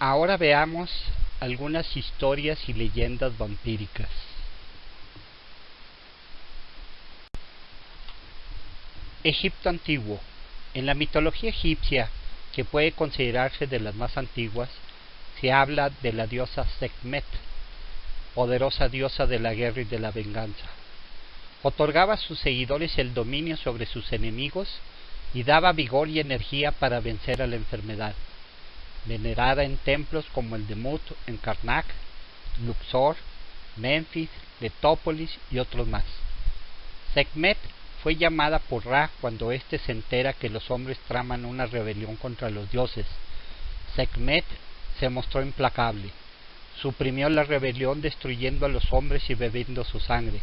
Ahora veamos algunas historias y leyendas vampíricas. Egipto antiguo. En la mitología egipcia, que puede considerarse de las más antiguas, se habla de la diosa Sekhmet, poderosa diosa de la guerra y de la venganza. Otorgaba a sus seguidores el dominio sobre sus enemigos y daba vigor y energía para vencer a la enfermedad. Venerada en templos como el de Mut en Karnak, Luxor, Memphis, Letópolis y otros más. Sekhmet fue llamada por Ra cuando éste se entera que los hombres traman una rebelión contra los dioses. Sekhmet se mostró implacable. Suprimió la rebelión destruyendo a los hombres y bebiendo su sangre.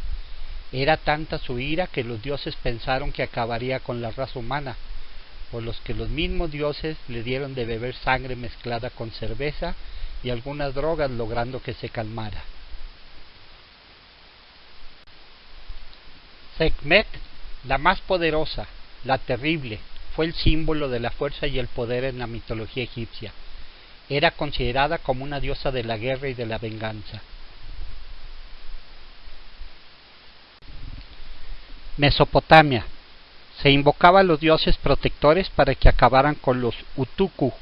Era tanta su ira que los dioses pensaron que acabaría con la raza humana, por los que los mismos dioses le dieron de beber sangre mezclada con cerveza y algunas drogas, logrando que se calmara. Sekhmet, la más poderosa, la terrible, fue el símbolo de la fuerza y el poder en la mitología egipcia. Era considerada como una diosa de la guerra y de la venganza. Mesopotamia. Se invocaba a los dioses protectores para que acabaran con los Utuku,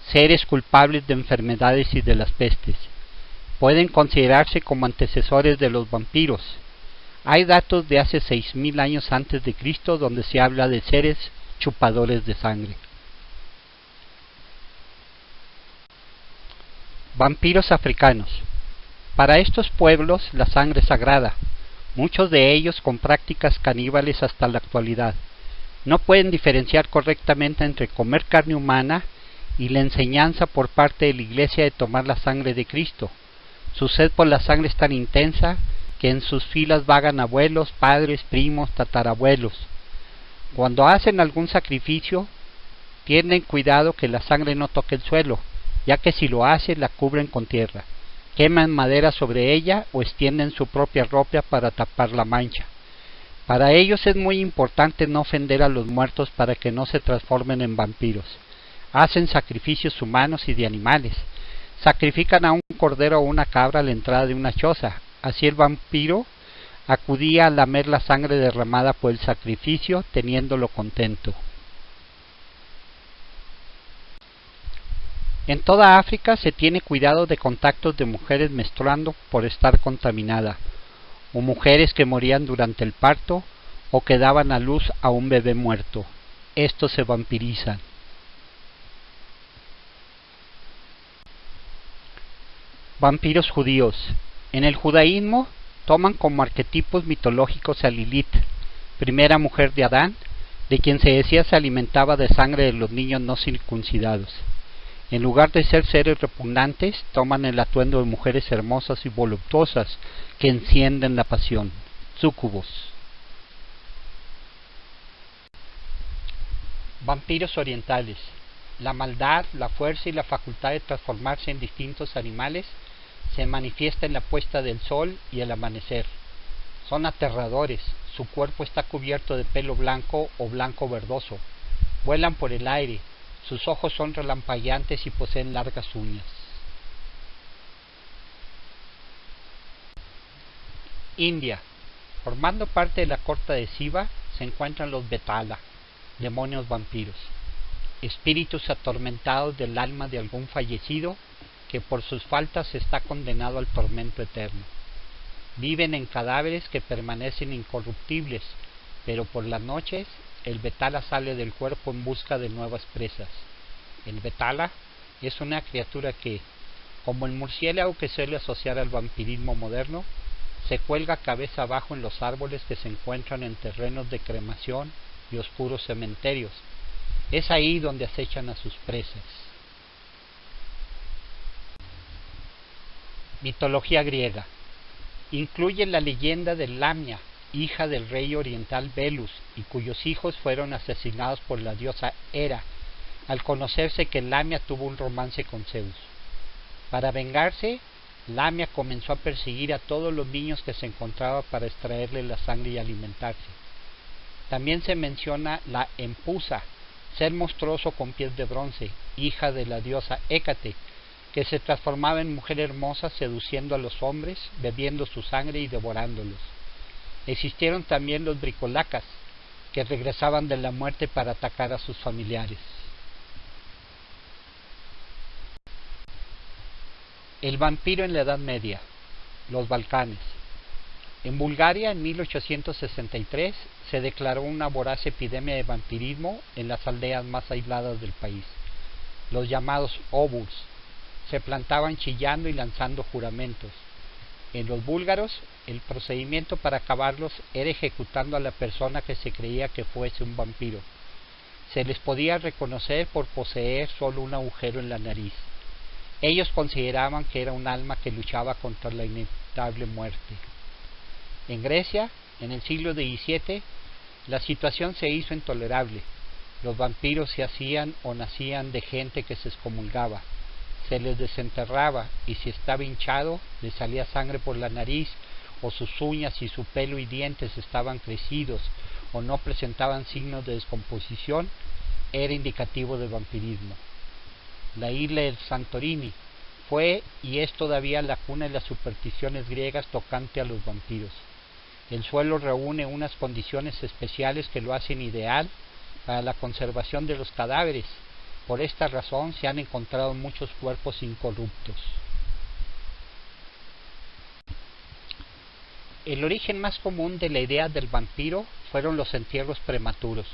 seres culpables de enfermedades y de las pestes. Pueden considerarse como antecesores de los vampiros. Hay datos de hace 6000 años antes de Cristo donde se habla de seres chupadores de sangre. Vampiros africanos. Para estos pueblos la sangre es sagrada, muchos de ellos con prácticas caníbales hasta la actualidad. No pueden diferenciar correctamente entre comer carne humana y la enseñanza por parte de la Iglesia de tomar la sangre de Cristo. Su sed por la sangre es tan intensa que en sus filas vagan abuelos, padres, primos, tatarabuelos. Cuando hacen algún sacrificio, tienen cuidado que la sangre no toque el suelo, ya que si lo hace la cubren con tierra, queman madera sobre ella o extienden su propia ropa para tapar la mancha. Para ellos es muy importante no ofender a los muertos para que no se transformen en vampiros. Hacen sacrificios humanos y de animales. Sacrifican a un cordero o una cabra a la entrada de una choza. Así el vampiro acudía a lamer la sangre derramada por el sacrificio, teniéndolo contento. En toda África se tiene cuidado de contactos de mujeres menstruando por estar contaminada, o mujeres que morían durante el parto o que daban a luz a un bebé muerto. Estos se vampirizan. Vampiros judíos. En el judaísmo toman como arquetipos mitológicos a Lilith, primera mujer de Adán, de quien se decía se alimentaba de sangre de los niños no circuncidados. En lugar de ser seres repugnantes, toman el atuendo de mujeres hermosas y voluptuosas que encienden la pasión. Súcubos. Vampiros orientales. La maldad, la fuerza y la facultad de transformarse en distintos animales se manifiesta en la puesta del sol y el amanecer. Son aterradores. Su cuerpo está cubierto de pelo blanco o blanco verdoso. Vuelan por el aire. Sus ojos son relampagueantes y poseen largas uñas. India. Formando parte de la corte de Shiva se encuentran los Betala, demonios vampiros, espíritus atormentados del alma de algún fallecido que por sus faltas está condenado al tormento eterno. Viven en cadáveres que permanecen incorruptibles, pero por las noches el Betala sale del cuerpo en busca de nuevas presas. El Betala es una criatura que, como el murciélago que suele asociar al vampirismo moderno, se cuelga cabeza abajo en los árboles que se encuentran en terrenos de cremación y oscuros cementerios. Es ahí donde acechan a sus presas. Mitología griega. Incluye la leyenda de Lamia, hija del rey oriental Belus, y cuyos hijos fueron asesinados por la diosa Hera, al conocerse que Lamia tuvo un romance con Zeus. Para vengarse, Lamia comenzó a perseguir a todos los niños que se encontraba para extraerle la sangre y alimentarse. También se menciona la Empusa, ser monstruoso con pies de bronce, hija de la diosa Hécate, que se transformaba en mujer hermosa seduciendo a los hombres, bebiendo su sangre y devorándolos. Existieron también los bricolacas, que regresaban de la muerte para atacar a sus familiares. El vampiro en la Edad Media, los Balcanes. En Bulgaria, en 1863, se declaró una voraz epidemia de vampirismo en las aldeas más aisladas del país, los llamados obuls. Se plantaban chillando y lanzando juramentos. En los búlgaros, el procedimiento para acabarlos era ejecutando a la persona que se creía que fuese un vampiro. Se les podía reconocer por poseer solo un agujero en la nariz. Ellos consideraban que era un alma que luchaba contra la inevitable muerte. En Grecia, en el siglo XVII, la situación se hizo intolerable. Los vampiros se hacían o nacían de gente que se excomulgaba. Se les desenterraba y si estaba hinchado, le salía sangre por la nariz, o sus uñas y su pelo y dientes estaban crecidos o no presentaban signos de descomposición, era indicativo de vampirismo. La isla de Santorini fue y es todavía la cuna de las supersticiones griegas tocante a los vampiros. El suelo reúne unas condiciones especiales que lo hacen ideal para la conservación de los cadáveres. Por esta razón se han encontrado muchos cuerpos incorruptos. El origen más común de la idea del vampiro fueron los entierros prematuros.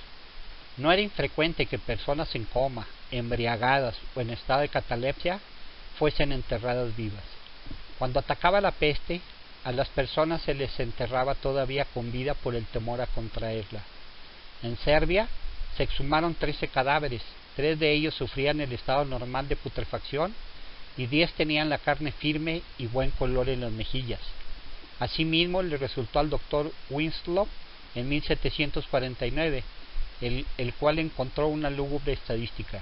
No era infrecuente que personas en coma, embriagadas o en estado de catalepsia fuesen enterradas vivas. Cuando atacaba la peste, a las personas se les enterraba todavía con vida por el temor a contraerla. En Serbia se exhumaron 13 cadáveres, 3 de ellos sufrían el estado normal de putrefacción y 10 tenían la carne firme y buen color en las mejillas. Asimismo le resultó al doctor Winslow en 1749, el cual encontró una lúgubre estadística: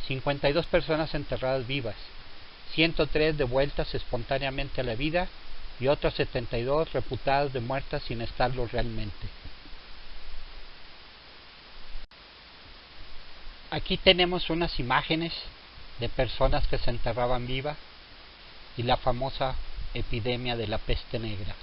52 personas enterradas vivas, 103 devueltas espontáneamente a la vida y otras 72 reputadas de muertas sin estarlo realmente. Aquí tenemos unas imágenes de personas que se enterraban vivas y la famosa epidemia de la peste negra.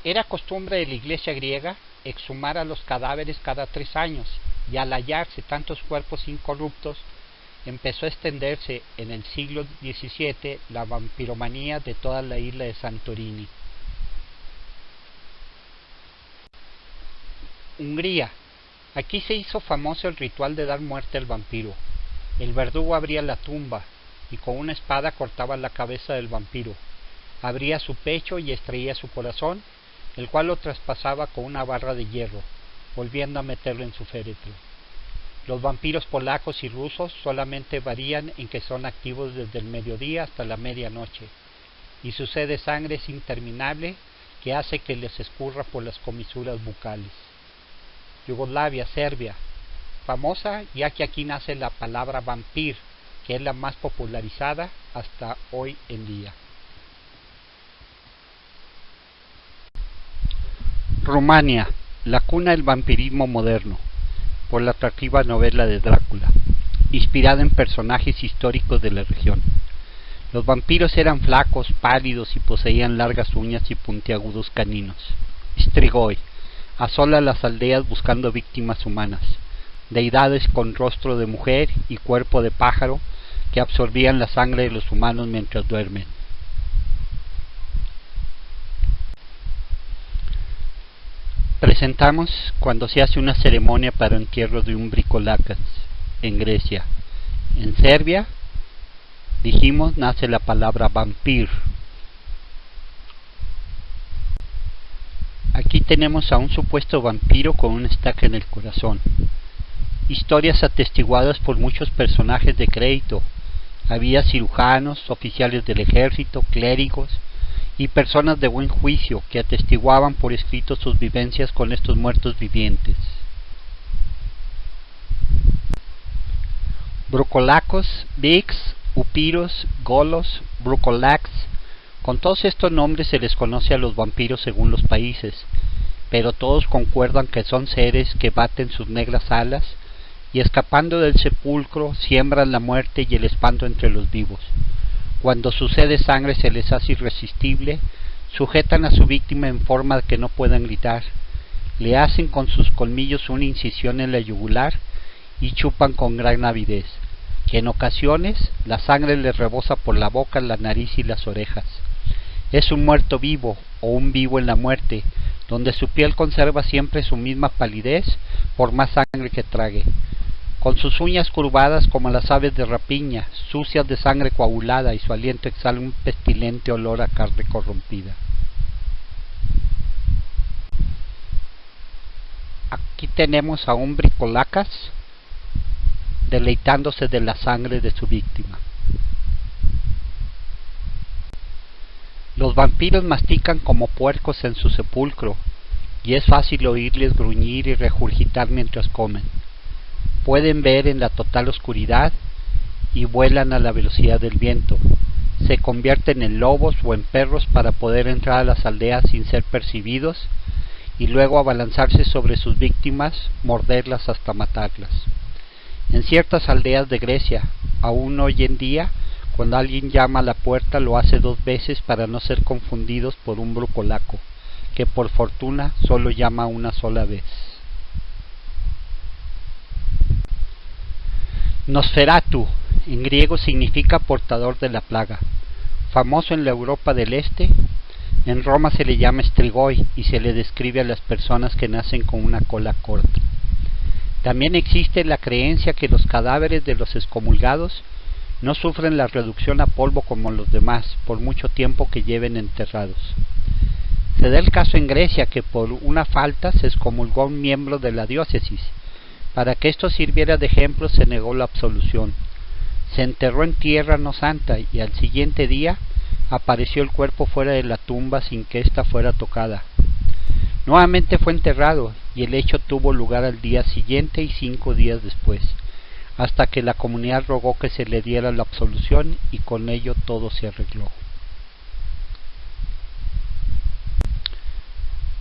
Era costumbre de la iglesia griega exhumar a los cadáveres cada 3 años, y al hallarse tantos cuerpos incorruptos, empezó a extenderse en el siglo XVII la vampiromanía de toda la isla de Santorini. Hungría. Aquí se hizo famoso el ritual de dar muerte al vampiro. El verdugo abría la tumba y con una espada cortaba la cabeza del vampiro. Abría su pecho y extraía su corazón, el cual lo traspasaba con una barra de hierro, volviendo a meterlo en su féretro. Los vampiros polacos y rusos solamente varían en que son activos desde el mediodía hasta la medianoche, y su sed de sangre es interminable que hace que les escurra por las comisuras bucales. Yugoslavia, Serbia, famosa ya que aquí nace la palabra vampir, que es la más popularizada hasta hoy en día. Rumania, la cuna del vampirismo moderno, por la atractiva novela de Drácula, inspirada en personajes históricos de la región. Los vampiros eran flacos, pálidos y poseían largas uñas y puntiagudos caninos. Strigoi asola las aldeas buscando víctimas humanas, deidades con rostro de mujer y cuerpo de pájaro que absorbían la sangre de los humanos mientras duermen. Presentamos cuando se hace una ceremonia para entierro de un bricolacas en Grecia. En Serbia, dijimos, nace la palabra vampir. Aquí tenemos a un supuesto vampiro con una estaca en el corazón. Historias atestiguadas por muchos personajes de crédito. Había cirujanos, oficiales del ejército, clérigos y personas de buen juicio que atestiguaban por escrito sus vivencias con estos muertos vivientes. Brucolacos, Biks, Upiros, Golos, Brucolax. Con todos estos nombres se les conoce a los vampiros según los países, pero todos concuerdan que son seres que baten sus negras alas y escapando del sepulcro siembran la muerte y el espanto entre los vivos. Cuando su sed de sangre se les hace irresistible, sujetan a su víctima en forma de que no puedan gritar, le hacen con sus colmillos una incisión en la yugular y chupan con gran avidez, que en ocasiones la sangre les rebosa por la boca, la nariz y las orejas. Es un muerto vivo o un vivo en la muerte, donde su piel conserva siempre su misma palidez por más sangre que trague. Con sus uñas curvadas como las aves de rapiña, sucias de sangre coagulada, y su aliento exhala un pestilente olor a carne corrompida. Aquí tenemos a un bricolacas deleitándose de la sangre de su víctima. Los vampiros mastican como puercos en su sepulcro, y es fácil oírles gruñir y regurgitar mientras comen. Pueden ver en la total oscuridad y vuelan a la velocidad del viento. Se convierten en lobos o en perros para poder entrar a las aldeas sin ser percibidos y luego abalanzarse sobre sus víctimas, morderlas hasta matarlas. En ciertas aldeas de Grecia, aún hoy en día, cuando alguien llama a la puerta lo hace 2 veces para no ser confundidos por un brucolaco, que por fortuna solo llama una sola vez. Nosferatu, en griego significa portador de la plaga. Famoso en la Europa del Este, en Roma se le llama strigoi y se le describe a las personas que nacen con una cola corta. También existe la creencia que los cadáveres de los excomulgados no sufren la reducción a polvo como los demás por mucho tiempo que lleven enterrados. Se da el caso en Grecia que por una falta se excomulgó a un miembro de la diócesis. Para que esto sirviera de ejemplo se negó la absolución. Se enterró en tierra no santa y al siguiente día apareció el cuerpo fuera de la tumba sin que ésta fuera tocada. Nuevamente fue enterrado y el hecho tuvo lugar al día siguiente y 5 días después, hasta que la comunidad rogó que se le diera la absolución y con ello todo se arregló.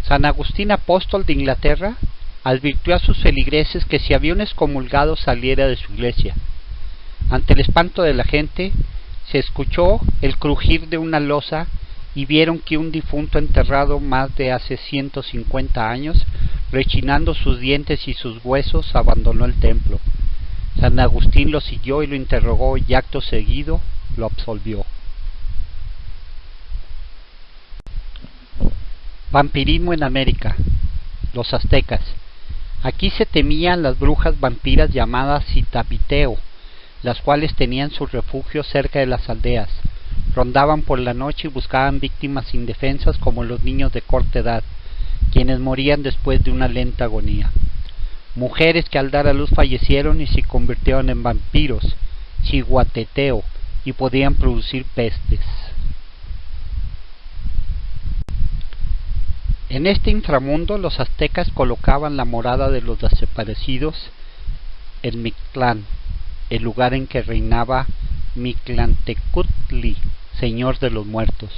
San Agustín Apóstol de Inglaterra advirtió a sus feligreses que si había un excomulgado saliera de su iglesia. Ante el espanto de la gente, se escuchó el crujir de una losa y vieron que un difunto enterrado más de hace 150 años, rechinando sus dientes y sus huesos, abandonó el templo. San Agustín lo siguió y lo interrogó y acto seguido lo absolvió. Vampirismo en América. Los aztecas. Aquí se temían las brujas vampiras llamadas Citapiteo, las cuales tenían su refugio cerca de las aldeas. Rondaban por la noche y buscaban víctimas indefensas como los niños de corta edad, quienes morían después de una lenta agonía. Mujeres que al dar a luz fallecieron y se convirtieron en vampiros, Chihuateteo, y podían producir pestes. En este inframundo los aztecas colocaban la morada de los desaparecidos en Mictlán, el lugar en que reinaba Mictlantecutli, señor de los muertos.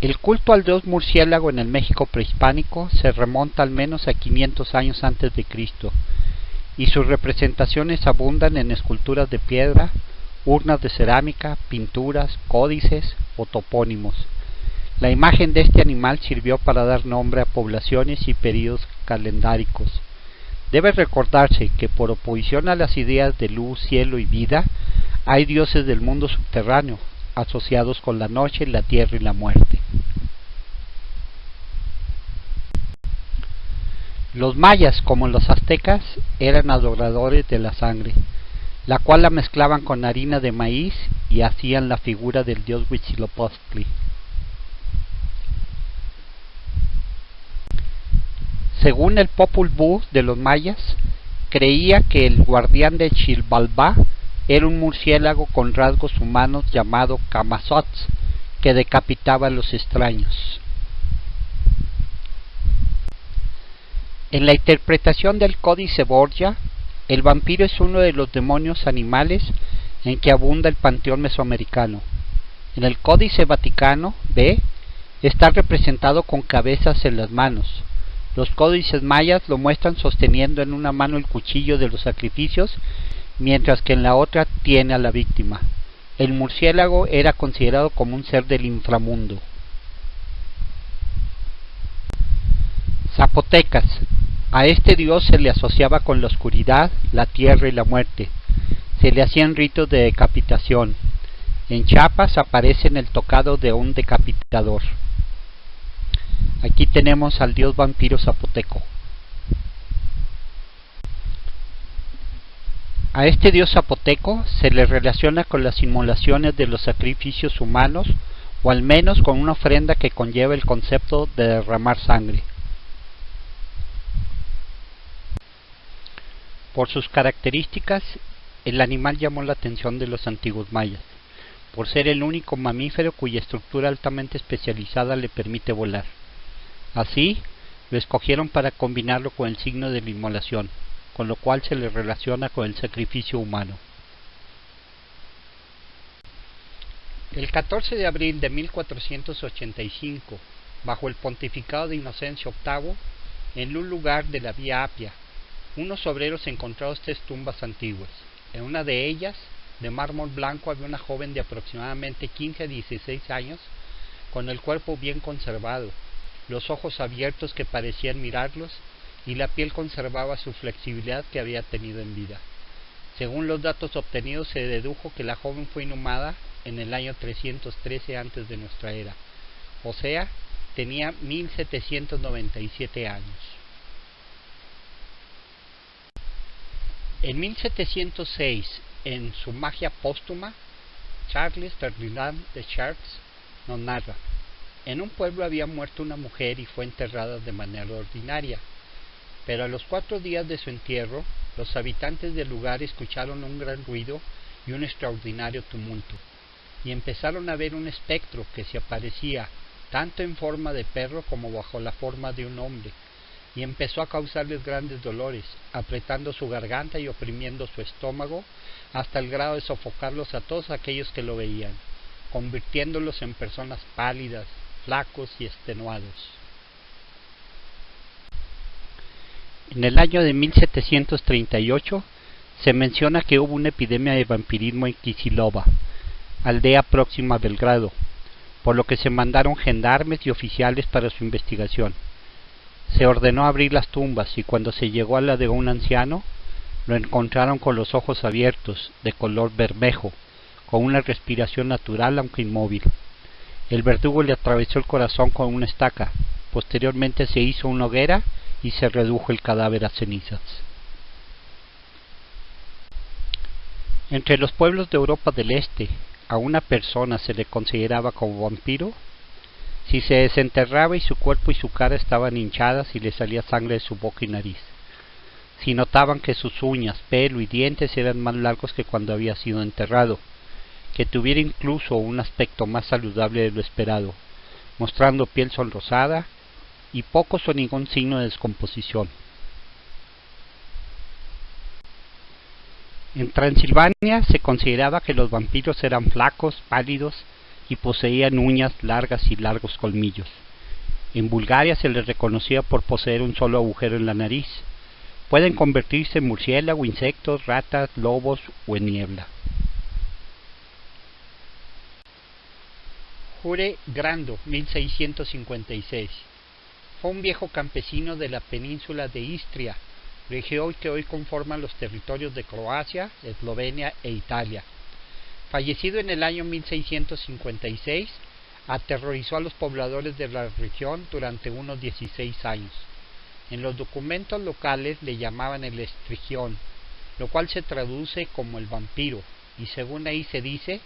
El culto al dios murciélago en el México prehispánico se remonta al menos a 500 años antes de Cristo, y sus representaciones abundan en esculturas de piedra, urnas de cerámica, pinturas, códices o topónimos. La imagen de este animal sirvió para dar nombre a poblaciones y períodos calendáricos. Debe recordarse que por oposición a las ideas de luz, cielo y vida, hay dioses del mundo subterráneo, asociados con la noche, la tierra y la muerte. Los mayas, como los aztecas, eran adoradores de la sangre, la cual la mezclaban con harina de maíz y hacían la figura del dios Huitzilopochtli. Según el Popol Vuh de los mayas, creía que el guardián de Xilbalbá era un murciélago con rasgos humanos llamado Camazotz, que decapitaba a los extraños. En la interpretación del Códice Borgia, el vampiro es uno de los demonios animales en que abunda el panteón mesoamericano. En el Códice Vaticano B está representado con cabezas en las manos, Los códices mayas lo muestran sosteniendo en una mano el cuchillo de los sacrificios, mientras que en la otra tiene a la víctima. El murciélago era considerado como un ser del inframundo. Zapotecas. A este dios se le asociaba con la oscuridad, la tierra y la muerte. Se le hacían ritos de decapitación. En Chiapas aparece en el tocado de un decapitador. Aquí tenemos al dios vampiro zapoteco. A este dios zapoteco se le relaciona con las inmolaciones de los sacrificios humanos, o al menos con una ofrenda que conlleva el concepto de derramar sangre. Por sus características, el animal llamó la atención de los antiguos mayas, por ser el único mamífero cuya estructura altamente especializada le permite volar. Así, lo escogieron para combinarlo con el signo de la inmolación, con lo cual se le relaciona con el sacrificio humano. El 14 de abril de 1485, bajo el pontificado de Inocencio VIII, en un lugar de la Vía Apia, unos obreros encontraron 3 tumbas antiguas. En una de ellas, de mármol blanco, había una joven de aproximadamente 15 a 16 años, con el cuerpo bien conservado, los ojos abiertos que parecían mirarlos, y la piel conservaba su flexibilidad que había tenido en vida. Según los datos obtenidos, se dedujo que la joven fue inhumada en el año 313 antes de nuestra era, o sea, tenía 1797 años. En 1706, en su Magia póstuma, Charles Ferdinand de Chartres nos narra: en un pueblo había muerto una mujer y fue enterrada de manera ordinaria, pero a los 4 días de su entierro, los habitantes del lugar escucharon un gran ruido y un extraordinario tumulto, y empezaron a ver un espectro que se aparecía tanto en forma de perro como bajo la forma de un hombre, y empezó a causarles grandes dolores, apretando su garganta y oprimiendo su estómago hasta el grado de sofocarlos a todos aquellos que lo veían, convirtiéndolos en personas pálidas, flacos y extenuados. En el año de 1738 se menciona que hubo una epidemia de vampirismo en Kisilova, aldea próxima a Belgrado, por lo que se mandaron gendarmes y oficiales para su investigación. Se ordenó abrir las tumbas y cuando se llegó a la de un anciano, lo encontraron con los ojos abiertos, de color bermejo, con una respiración natural aunque inmóvil. El verdugo le atravesó el corazón con una estaca. Posteriormente se hizo una hoguera y se redujo el cadáver a cenizas. Entre los pueblos de Europa del Este, a una persona se le consideraba como vampiro si se desenterraba y su cuerpo y su cara estaban hinchadas y le salía sangre de su boca y nariz, si notaban que sus uñas, pelo y dientes eran más largos que cuando había sido enterrado, que tuviera incluso un aspecto más saludable de lo esperado, mostrando piel sonrosada y pocos o ningún signo de descomposición. En Transilvania se consideraba que los vampiros eran flacos, pálidos y poseían uñas largas y largos colmillos. En Bulgaria se les reconocía por poseer un solo agujero en la nariz. Pueden convertirse en murciélago, insectos, ratas, lobos o en niebla. Jure Grando, 1656. Fue un viejo campesino de la península de Istria, región que hoy conforma los territorios de Croacia, Eslovenia e Italia. Fallecido en el año 1656, aterrorizó a los pobladores de la región durante unos 16 años. En los documentos locales le llamaban el estrigión, lo cual se traduce como el vampiro, y según ahí se dice,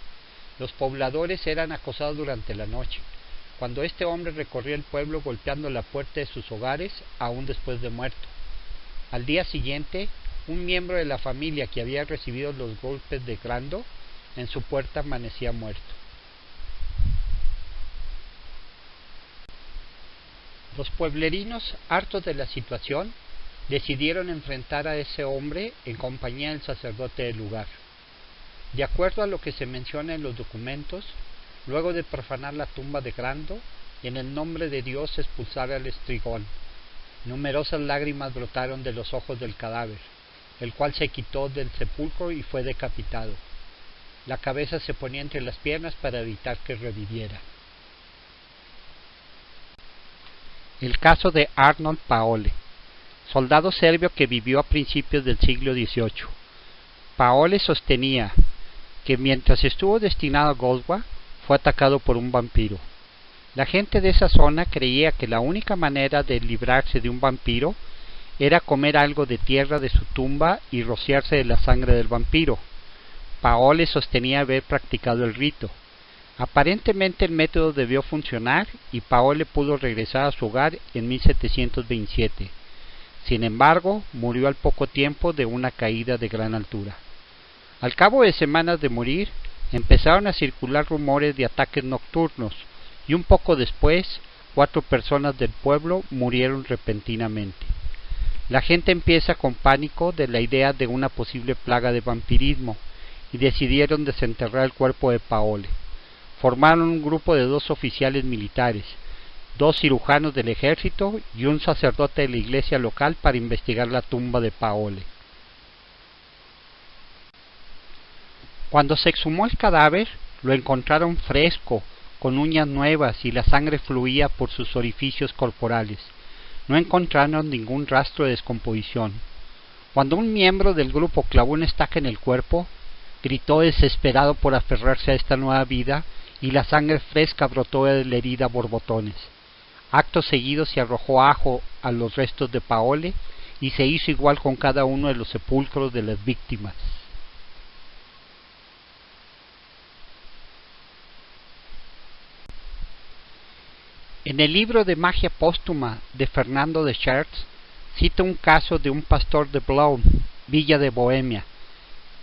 los pobladores eran acosados durante la noche, cuando este hombre recorría el pueblo golpeando la puerta de sus hogares, aún después de muerto. Al día siguiente, un miembro de la familia que había recibido los golpes de Grando en su puerta amanecía muerto. Los pueblerinos, hartos de la situación, decidieron enfrentar a ese hombre en compañía del sacerdote del lugar. De acuerdo a lo que se menciona en los documentos, luego de profanar la tumba de Grando, en el nombre de Dios expulsar al estrigón. Numerosas lágrimas brotaron de los ojos del cadáver, el cual se quitó del sepulcro y fue decapitado. La cabeza se ponía entre las piernas para evitar que reviviera. El caso de Arnold Paole, soldado serbio que vivió a principios del siglo XVIII. Paole sostenía que mientras estuvo destinado a Goswa, fue atacado por un vampiro. La gente de esa zona creía que la única manera de librarse de un vampiro era comer algo de tierra de su tumba y rociarse de la sangre del vampiro. Paole sostenía haber practicado el rito. Aparentemente el método debió funcionar y Paole pudo regresar a su hogar en 1727. Sin embargo, murió al poco tiempo de una caída de gran altura. Al cabo de semanas de morir, empezaron a circular rumores de ataques nocturnos, y un poco después, 4 personas del pueblo murieron repentinamente. La gente empieza con pánico de la idea de una posible plaga de vampirismo, y decidieron desenterrar el cuerpo de Paole. Formaron un grupo de 2 oficiales militares, 2 cirujanos del ejército y un sacerdote de la iglesia local para investigar la tumba de Paole. Cuando se exhumó el cadáver, lo encontraron fresco, con uñas nuevas y la sangre fluía por sus orificios corporales. No encontraron ningún rastro de descomposición. Cuando un miembro del grupo clavó una estaca en el cuerpo, gritó desesperado por aferrarse a esta nueva vida y la sangre fresca brotó de la herida a borbotones. Acto seguido se arrojó ajo a los restos de Paole y se hizo igual con cada uno de los sepulcros de las víctimas. En el libro de Magia Póstuma de Fernando de Cherts, cita un caso de un pastor de Blown, villa de Bohemia,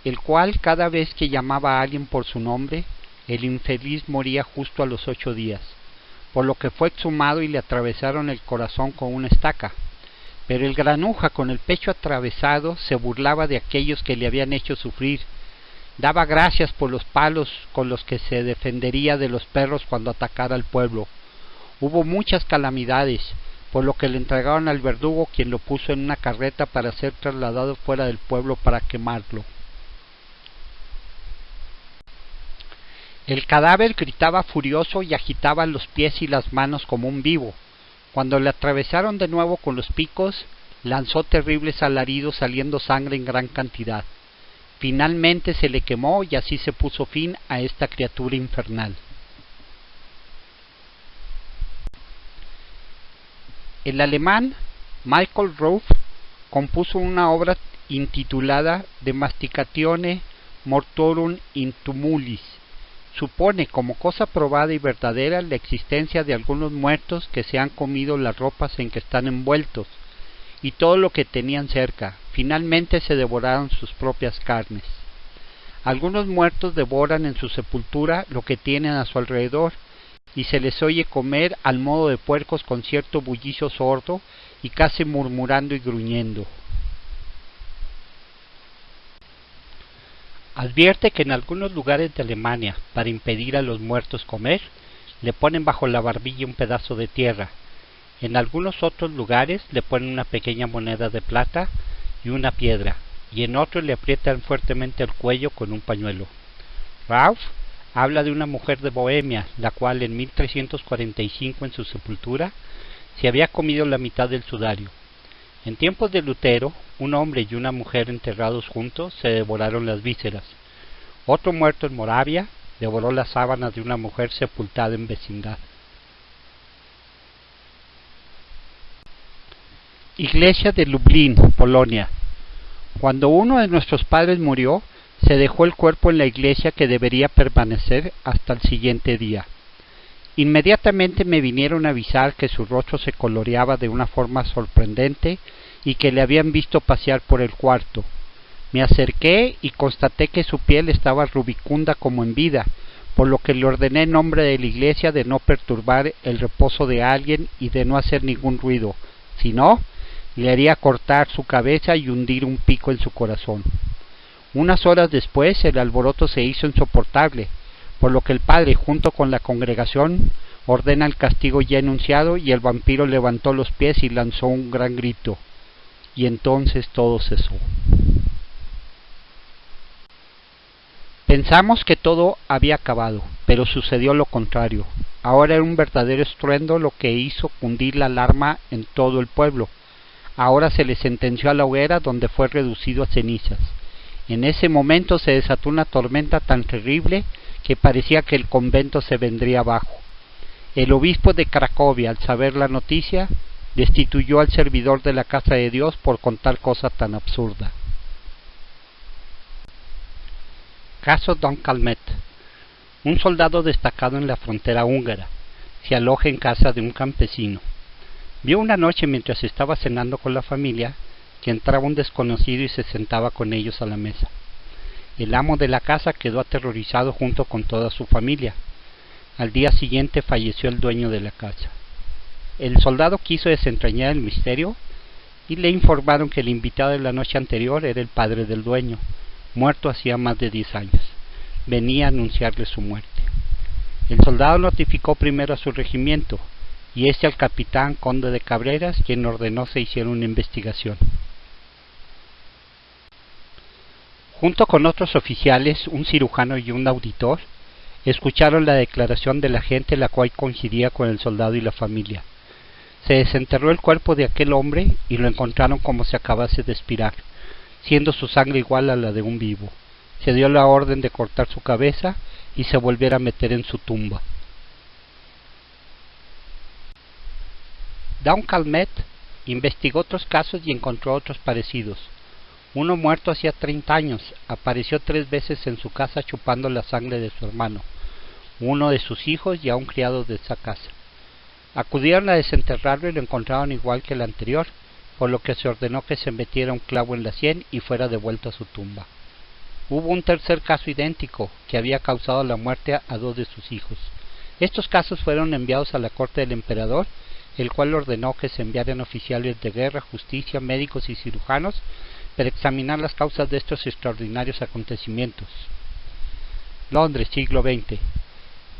el cual cada vez que llamaba a alguien por su nombre, el infeliz moría justo a los 8 días, por lo que fue exhumado y le atravesaron el corazón con una estaca. Pero el granuja, con el pecho atravesado, se burlaba de aquellos que le habían hecho sufrir. Daba gracias por los palos con los que se defendería de los perros cuando atacara al pueblo. Hubo muchas calamidades, por lo que le entregaron al verdugo, quien lo puso en una carreta para ser trasladado fuera del pueblo para quemarlo. El cadáver gritaba furioso y agitaba los pies y las manos como un vivo. Cuando le atravesaron de nuevo con los picos, lanzó terribles alaridos saliendo sangre en gran cantidad. Finalmente se le quemó y así se puso fin a esta criatura infernal. El alemán Michael Roth compuso una obra intitulada De Masticatione Mortorum in Tumulis. Supone como cosa probada y verdadera la existencia de algunos muertos que se han comido las ropas en que están envueltos y todo lo que tenían cerca. Finalmente se devoraron sus propias carnes. Algunos muertos devoran en su sepultura lo que tienen a su alrededor, y se les oye comer al modo de puercos con cierto bullicio sordo y casi murmurando y gruñendo. Advierte que en algunos lugares de Alemania, para impedir a los muertos comer, le ponen bajo la barbilla un pedazo de tierra. En algunos otros lugares le ponen una pequeña moneda de plata y una piedra, y en otros le aprietan fuertemente el cuello con un pañuelo. Ralph habla de una mujer de Bohemia, la cual en 1345 en su sepultura se había comido la mitad del sudario. En tiempos de Lutero, un hombre y una mujer enterrados juntos se devoraron las vísceras. Otro muerto en Moravia devoró las sábanas de una mujer sepultada en vecindad. Iglesia de Lublin, Polonia. Cuando uno de nuestros padres murió, se dejó el cuerpo en la iglesia que debería permanecer hasta el siguiente día. Inmediatamente me vinieron a avisar que su rostro se coloreaba de una forma sorprendente y que le habían visto pasear por el cuarto. Me acerqué y constaté que su piel estaba rubicunda como en vida, por lo que le ordené en nombre de la iglesia de no perturbar el reposo de alguien y de no hacer ningún ruido, si no, le haría cortar su cabeza y hundir un pico en su corazón. Unas horas después el alboroto se hizo insoportable, por lo que el padre junto con la congregación Ordena el castigo ya enunciado y el vampiro levantó los pies y lanzó un gran grito. Y entonces todo cesó. Pensamos que todo había acabado, pero sucedió lo contrario. Ahora era un verdadero estruendo lo que hizo cundir la alarma en todo el pueblo. Ahora se le sentenció a la hoguera, donde fue reducido a cenizas. En ese momento se desató una tormenta tan terrible que parecía que el convento se vendría abajo. El obispo de Cracovia, al saber la noticia, destituyó al servidor de la casa de Dios por contar cosa tan absurda. Caso Don Calmet. Un soldado destacado en la frontera húngara se aloja en casa de un campesino. Vio una noche, mientras estaba cenando con la familia, que entraba un desconocido y se sentaba con ellos a la mesa. El amo de la casa quedó aterrorizado junto con toda su familia. Al día siguiente falleció el dueño de la casa. El soldado quiso desentrañar el misterio y le informaron que el invitado de la noche anterior era el padre del dueño, muerto hacía más de 10 años. Venía a anunciarle su muerte. El soldado notificó primero a su regimiento y al capitán Conde de Cabreras, quien ordenó se hiciera una investigación. Junto con otros oficiales, un cirujano y un auditor, escucharon la declaración de la gente, la cual coincidía con el soldado y la familia. Se desenterró el cuerpo de aquel hombre y lo encontraron como si acabase de expirar, siendo su sangre igual a la de un vivo. Se dio la orden de cortar su cabeza y se volviera a meter en su tumba. Don Calmet investigó otros casos y encontró otros parecidos. Uno muerto hacía 30 años, apareció 3 veces en su casa chupando la sangre de su hermano, uno de sus hijos y a un criado de esa casa. Acudieron a desenterrarlo y lo encontraron igual que el anterior, por lo que se ordenó que se metiera un clavo en la sien y fuera devuelto a su tumba. Hubo un tercer caso idéntico, que había causado la muerte a 2 de sus hijos. Estos casos fueron enviados a la corte del emperador, el cual ordenó que se enviaran oficiales de guerra, justicia, médicos y cirujanos para examinar las causas de estos extraordinarios acontecimientos. Londres, siglo XX.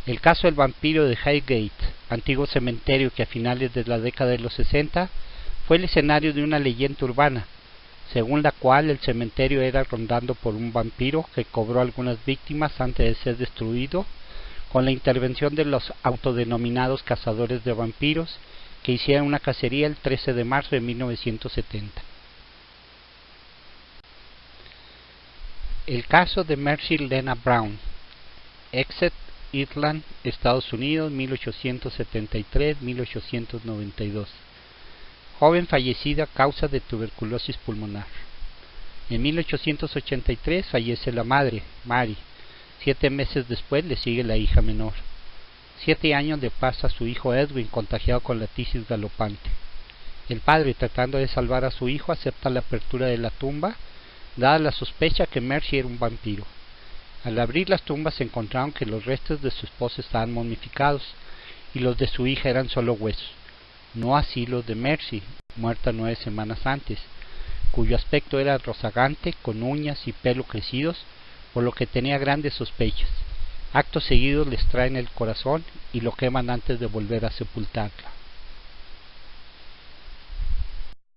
El caso del vampiro de Highgate, antiguo cementerio que a finales de la década de los 60 fue el escenario de una leyenda urbana, según la cual el cementerio era rondado por un vampiro que cobró algunas víctimas antes de ser destruido, con la intervención de los autodenominados cazadores de vampiros, que hicieron una cacería el 13 de marzo de 1970. El caso de Mercy Lena Brown, Exeter, Irlanda, Estados Unidos, 1873-1892. Joven fallecida a causa de tuberculosis pulmonar. En 1883 fallece la madre, Mary. 7 meses después le sigue la hija menor. 7 años le pasa a su hijo Edwin, contagiado con la tisis galopante. El padre, tratando de salvar a su hijo, acepta la apertura de la tumba, dada la sospecha que Mercy era un vampiro. Al abrir las tumbas se encontraron que los restos de su esposa estaban momificados y los de su hija eran solo huesos, no así los de Mercy, muerta 9 semanas antes, cuyo aspecto era rozagante, con uñas y pelo crecidos, por lo que tenía grandes sospechas. Acto seguido les traen el corazón y lo queman antes de volver a sepultarla.